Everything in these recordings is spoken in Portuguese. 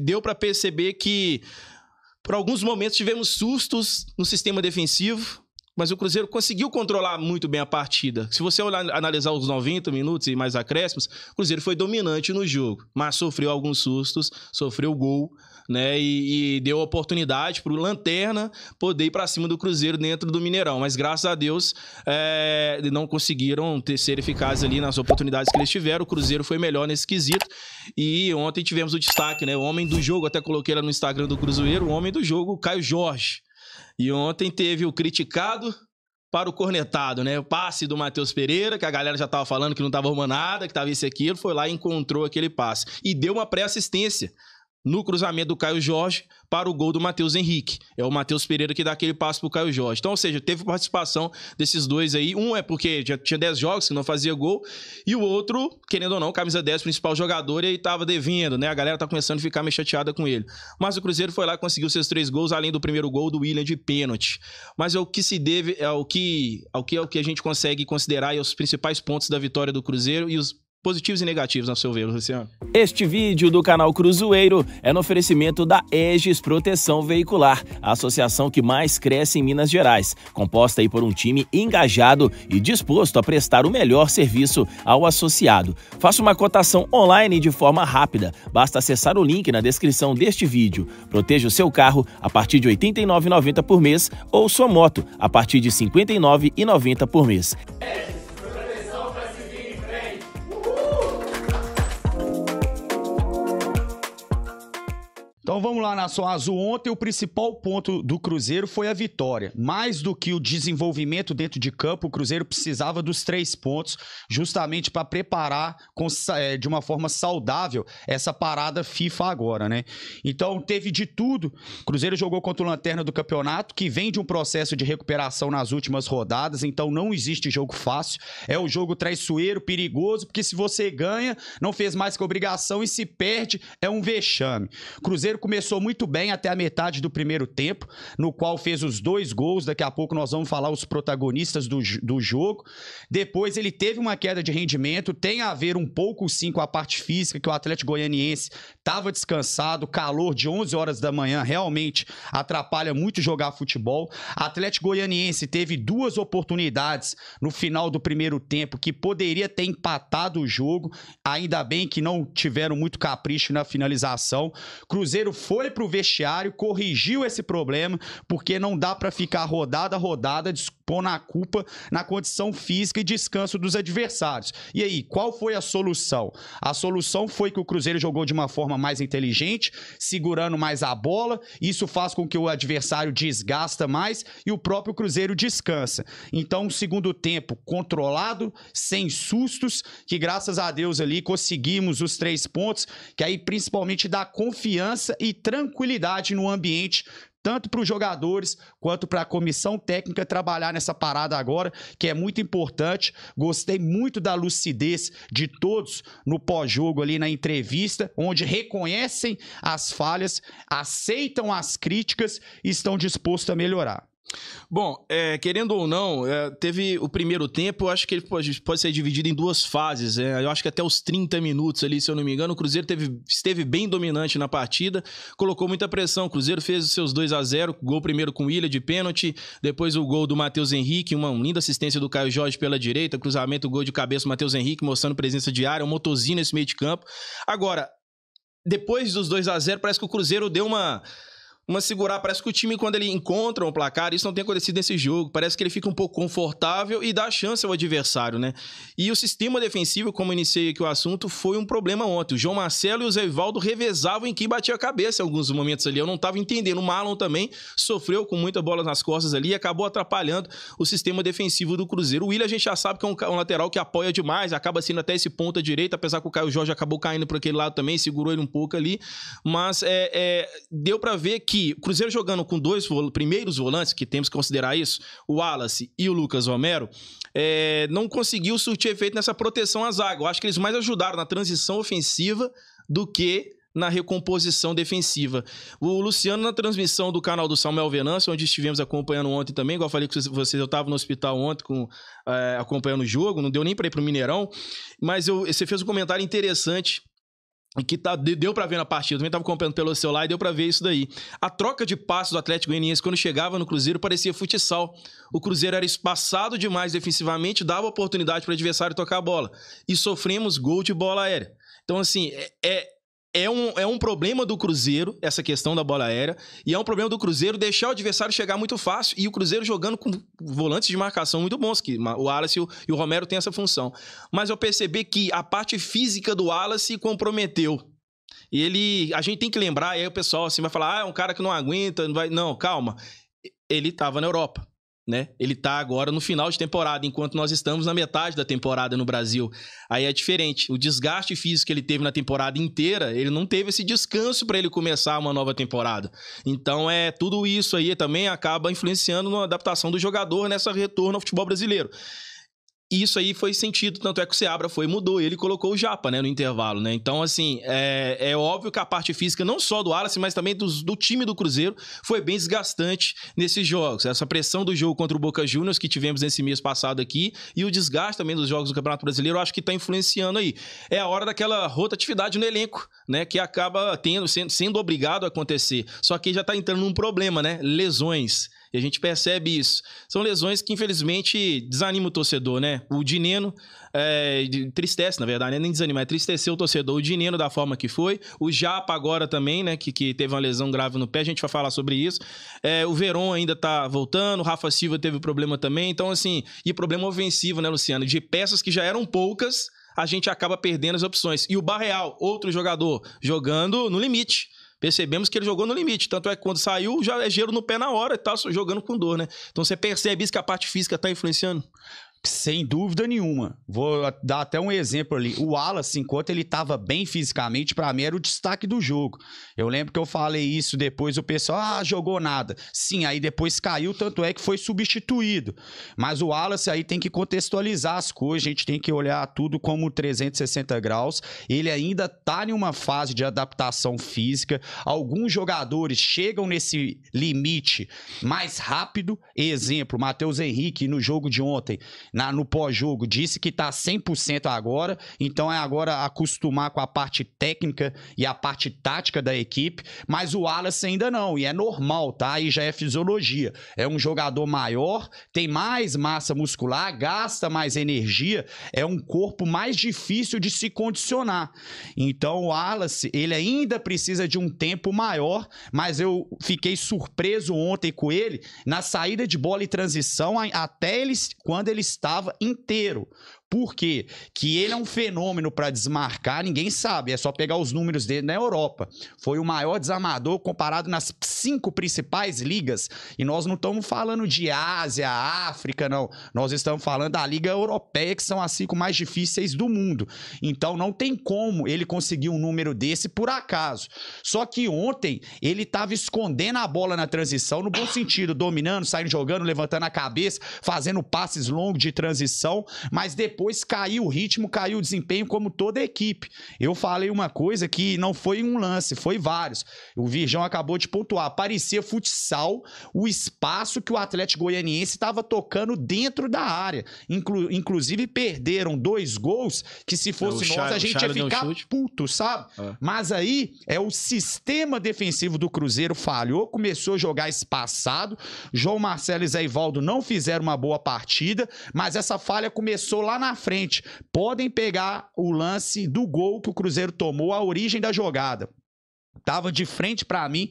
deu para perceber que por alguns momentos tivemos sustos no sistema defensivo, mas o Cruzeiro conseguiu controlar muito bem a partida. Se você analisar os 90 minutos e mais acréscimos, o Cruzeiro foi dominante no jogo, mas sofreu alguns sustos, sofreu gol, né? E deu oportunidade para o Lanterna poder ir para cima do Cruzeiro dentro do Mineirão. Mas graças a Deus não conseguiram ser eficazes ali nas oportunidades que eles tiveram. O Cruzeiro foi melhor nesse quesito. E ontem tivemos o destaque, né? O homem do jogo, até coloquei lá no Instagram do Cruzeiro, o homem do jogo, o Caio Jorge. E ontem teve o criticado para o cornetado, né? O passe do Matheus Pereira, que a galera já estava falando que não estava arrumando nada, que estava isso e aquilo, foi lá e encontrou aquele passe. E deu uma pré-assistência no cruzamento do Caio Jorge para o gol do Matheus Henrique. É o Matheus Pereira que dá aquele passe pro Caio Jorge. Então, ou seja, teve participação desses dois aí. Um é porque já tinha 10 jogos que não fazia gol, e o outro, querendo ou não, camisa 10, principal jogador, e aí tava devendo, né? A galera tá começando a ficar meio chateada com ele. Mas o Cruzeiro foi lá e conseguiu seus 3 gols, além do primeiro gol do William de pênalti. Mas é o que se deve, é o que a gente consegue considerar aí os principais pontos da vitória do Cruzeiro e os positivos e negativos, a seu ver, Luciano. Este vídeo do canal Cruzeiro é no oferecimento da Aegis Proteção Veicular, a associação que mais cresce em Minas Gerais, composta aí por um time engajado e disposto a prestar o melhor serviço ao associado. Faça uma cotação online de forma rápida, basta acessar o link na descrição deste vídeo. Proteja o seu carro a partir de R$ 89,90 por mês ou sua moto a partir de R$ 59,90 por mês. Então vamos lá, Nação Azul. Ontem o principal ponto do Cruzeiro foi a vitória. Mais do que o desenvolvimento dentro de campo, o Cruzeiro precisava dos 3 pontos justamente para preparar de uma forma saudável essa parada FIFA agora, né? Então teve de tudo. O Cruzeiro jogou contra o Lanterna do campeonato, que vem de um processo de recuperação nas últimas rodadas, então não existe jogo fácil. É o jogo traiçoeiro, perigoso, porque se você ganha, não fez mais que obrigação, e se perde, é um vexame. O Cruzeiro começou muito bem até a metade do primeiro tempo, no qual fez os 2 gols. Daqui a pouco nós vamos falar os protagonistas do jogo. Depois ele teve uma queda de rendimento, tem a ver um pouco sim com a parte física, que o Atlético Goianiense estava descansado, calor de 11 horas da manhã realmente atrapalha muito jogar futebol. Atlético Goianiense teve 2 oportunidades no final do primeiro tempo que poderia ter empatado o jogo, ainda bem que não tiveram muito capricho na finalização. Cruzeiro foi pro vestiário, corrigiu esse problema, porque não dá para ficar rodada a rodada pondo a culpa na condição física e descanso dos adversários. E aí, qual foi a solução? A solução foi que o Cruzeiro jogou de uma forma mais inteligente, segurando mais a bola. Isso faz com que o adversário desgasta mais e o próprio Cruzeiro descansa. Então, um segundo tempo controlado, sem sustos, que graças a Deus ali conseguimos os 3 pontos, que aí principalmente dá confiança e tranquilidade no ambiente, tanto para os jogadores quanto para a comissão técnica trabalhar nessa parada agora, que é muito importante. Gostei muito da lucidez de todos no pós-jogo ali na entrevista, onde reconhecem as falhas, aceitam as críticas e estão dispostos a melhorar. Bom, querendo ou não, teve o primeiro tempo, eu acho que ele pode ser dividido em 2 fases. Eu acho que até os 30 minutos ali, se eu não me engano, o Cruzeiro esteve bem dominante na partida, colocou muita pressão. O Cruzeiro fez os seus 2-0, gol primeiro com o William de pênalti, depois o gol do Matheus Henrique, uma linda assistência do Caio Jorge pela direita, cruzamento, gol de cabeça do Matheus Henrique, mostrando presença de área, um motorzinho nesse meio de campo. Agora, depois dos 2-0, parece que o Cruzeiro deu uma segurar, parece que o time, quando ele encontra um placar, isso não tem acontecido nesse jogo, parece que ele fica um pouco confortável e dá chance ao adversário, né? E o sistema defensivo, como eu iniciei aqui o assunto, foi um problema ontem. O João Marcelo e o Zé Ivaldo revezavam em quem batia a cabeça em alguns momentos ali, eu não estava entendendo. O Marlon também sofreu com muita bola nas costas ali e acabou atrapalhando o sistema defensivo do Cruzeiro. O William a gente já sabe que é um lateral que apoia demais, acaba sendo até esse ponta direita, apesar que o Caio Jorge acabou caindo por aquele lado também, segurou ele um pouco ali, mas deu para ver que o Cruzeiro jogando com 2 primeiros volantes, que temos que considerar isso, o Wallace e o Lucas Romero, não conseguiu surtir efeito nessa proteção à zaga. Eu acho que eles mais ajudaram na transição ofensiva do que na recomposição defensiva. O Luciano, na transmissão do canal do Samuel Venâncio, onde estivemos acompanhando ontem também, igual eu falei com vocês, eu estava no hospital ontem acompanhando o jogo, não deu nem para ir para o Mineirão, mas você fez um comentário interessante que deu pra ver na partida, eu também tava acompanhando pelo celular e deu pra ver isso daí. A troca de passos do Atlético Goianiense quando chegava no Cruzeiro parecia futsal. O Cruzeiro era espaçado demais defensivamente, dava oportunidade para o adversário tocar a bola. E sofremos gol de bola aérea. Então, assim, é um problema do Cruzeiro, essa questão da bola aérea, e é um problema do Cruzeiro deixar o adversário chegar muito fácil, e o Cruzeiro jogando com volantes de marcação muito bons, que o Wallace e o Romero têm essa função. Mas eu percebi que a parte física do Wallace comprometeu. E a gente tem que lembrar, e aí o pessoal assim vai falar, é um cara que não aguenta, não vai... Não, calma. Ele estava na Europa, né? Ele tá agora no final de temporada, enquanto nós estamos na metade da temporada no Brasil. Aí é diferente. O desgaste físico que ele teve na temporada inteira, ele não teve esse descanso para ele começar uma nova temporada. Então, tudo isso aí também acaba influenciando na adaptação do jogador nessa retorno ao futebol brasileiro. E isso aí foi sentido, tanto é que o Seabra foi e mudou. Ele colocou o Japa, né, no intervalo, né? Então, assim, é óbvio que a parte física, não só do Wallace, mas também do time do Cruzeiro, foi bem desgastante nesses jogos. Essa pressão do jogo contra o Boca Juniors que tivemos nesse mês passado aqui e o desgaste também dos jogos do Campeonato Brasileiro, eu acho que tá influenciando aí. É a hora daquela rotatividade no elenco, né? Que acaba sendo obrigado a acontecer. Só que já tá entrando num problema, né? Lesões. E a gente percebe isso. São lesões que, infelizmente, desanimam o torcedor, né? O Dineno tristece, na verdade, né? Nem desanima, tristeceu o torcedor. O Dineno da forma que foi. O Japa agora também, né? Que teve uma lesão grave no pé. A gente vai falar sobre isso. O Veron ainda tá voltando. O Rafa Silva teve problema também. Então, assim... E problema ofensivo, né, Luciano? De peças que já eram poucas, a gente acaba perdendo as opções. E o Barreal, outro jogador, jogando no limite. Percebemos que ele jogou no limite. Tanto é que quando saiu, já é gelo no pé na hora e tá jogando com dor, né? Então você percebe isso que a parte física tá influenciando? Sem dúvida nenhuma. Vou dar até um exemplo ali. O Wallace, enquanto ele estava bem fisicamente, para mim era o destaque do jogo. Eu lembro que eu falei isso depois, o pessoal, jogou nada. Sim, aí depois caiu, tanto é que foi substituído. Mas o Wallace aí tem que contextualizar as coisas, a gente tem que olhar tudo como 360 graus. Ele ainda tá em uma fase de adaptação física. Alguns jogadores chegam nesse limite mais rápido. Exemplo, Matheus Henrique no jogo de ontem, no pós-jogo, disse que tá 100% agora, então é agora acostumar com a parte técnica e a parte tática da equipe, mas o Wallace ainda não, e é normal, tá? Aí já é fisiologia. É um jogador maior, tem mais massa muscular, gasta mais energia, é um corpo mais difícil de se condicionar. Então o Wallace, ele ainda precisa de um tempo maior, mas eu fiquei surpreso ontem com ele na saída de bola e transição, até quando ele estava inteiro. Por quê? Que ele é um fenômeno para desmarcar, ninguém sabe, é só pegar os números dele na Europa. Foi o maior desarmador comparado nas 5 principais ligas. E nós não estamos falando de Ásia, África, não. Nós estamos falando da Liga Europeia, que são as 5 mais difíceis do mundo. Então não tem como ele conseguir um número desse por acaso. Só que ontem ele estava escondendo a bola na transição, no bom sentido, dominando, saindo jogando, levantando a cabeça, fazendo passes longos de transição, mas depois caiu o ritmo, caiu o desempenho como toda a equipe. Eu falei uma coisa que não foi um lance, foi vários. O Virgão acabou de pontuar. Parecia futsal o espaço que o Atlético Goianiense estava tocando dentro da área. Inclusive perderam 2 gols que se fosse nós a gente ia ficar puto, sabe? Mas aí o sistema defensivo do Cruzeiro falhou, começou a jogar espaçado. João Marcelo e Zé Ivaldo não fizeram uma boa partida, mas essa falha começou lá na frente. Podem pegar o lance do gol que o Cruzeiro tomou, a origem da jogada. Tava de frente para mim.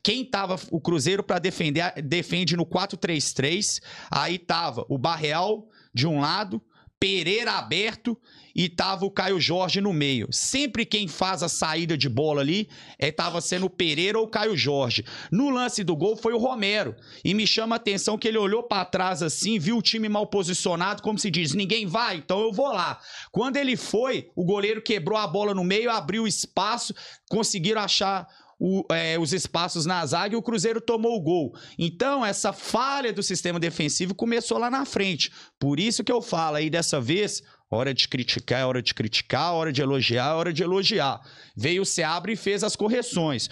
Quem tava o Cruzeiro para defender, defende no 4-3-3. Aí tava o Barreal de um lado, Pereira aberto e tava o Caio Jorge no meio. Sempre quem faz a saída de bola ali tava sendo o Pereira ou o Caio Jorge. No lance do gol foi o Romero. E me chama a atenção que ele olhou para trás assim, viu o time mal posicionado, como se diz, ninguém vai, então eu vou lá. Quando ele foi, o goleiro quebrou a bola no meio, abriu espaço, conseguiram achar os espaços na zaga e o Cruzeiro tomou o gol. Então, essa falha do sistema defensivo começou lá na frente. Por isso que eu falo aí dessa vez, hora de criticar, hora de criticar, hora de elogiar, hora de elogiar. Veio o Seabra e fez as correções.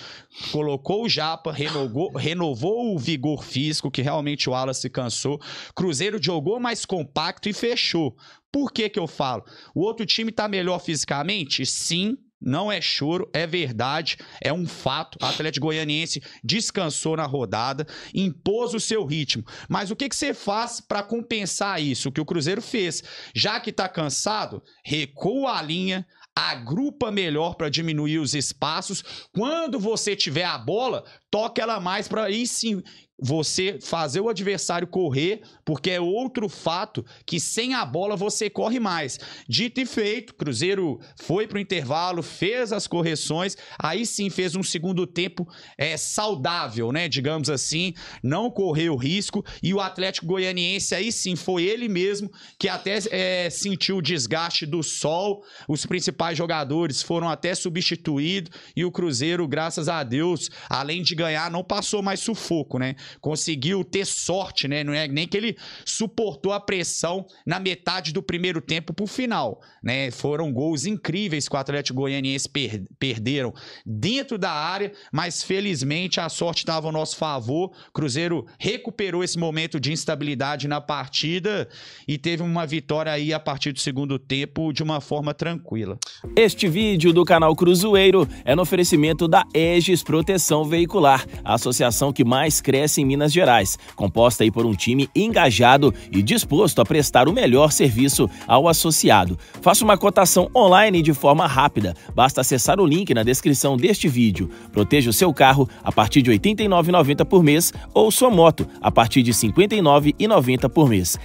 Colocou o Japa, renovou o vigor físico, que realmente o Wallace se cansou. Cruzeiro jogou mais compacto e fechou. Por que que eu falo? O outro time tá melhor fisicamente? Sim. Não é choro, é verdade, é um fato. O Atlético Goianiense descansou na rodada, impôs o seu ritmo. Mas o que você faz para compensar isso? O que o Cruzeiro fez. Já que está cansado, recua a linha, agrupa melhor para diminuir os espaços. Quando você tiver a bola, toca ela mais para aí sim você fazer o adversário correr, porque é outro fato que sem a bola você corre mais. Dito e feito, Cruzeiro foi para o intervalo, fez as correções, aí sim fez um segundo tempo saudável, né? Digamos assim, não correu risco, e o Atlético Goianiense aí sim foi ele mesmo que até sentiu o desgaste do sol, os principais jogadores foram até substituídos, e o Cruzeiro, graças a Deus, além de ganhar, não passou mais sufoco, né? Conseguiu ter sorte, né? Não é nem que ele suportou a pressão na metade do primeiro tempo pro final, né? Foram gols incríveis que o Atlético Goianiense perderam dentro da área, mas felizmente a sorte estava ao nosso favor. Cruzeiro recuperou esse momento de instabilidade na partida e teve uma vitória aí a partir do segundo tempo de uma forma tranquila. Este vídeo do canal Cruzeiro é no oferecimento da Egis Proteção Veicular, a associação que mais cresce em Minas Gerais, composta aí por um time engajado e disposto a prestar o melhor serviço ao associado. Faça uma cotação online de forma rápida, basta acessar o link na descrição deste vídeo. Proteja o seu carro a partir de R$ 89,90 por mês ou sua moto a partir de R$ 59,90 por mês.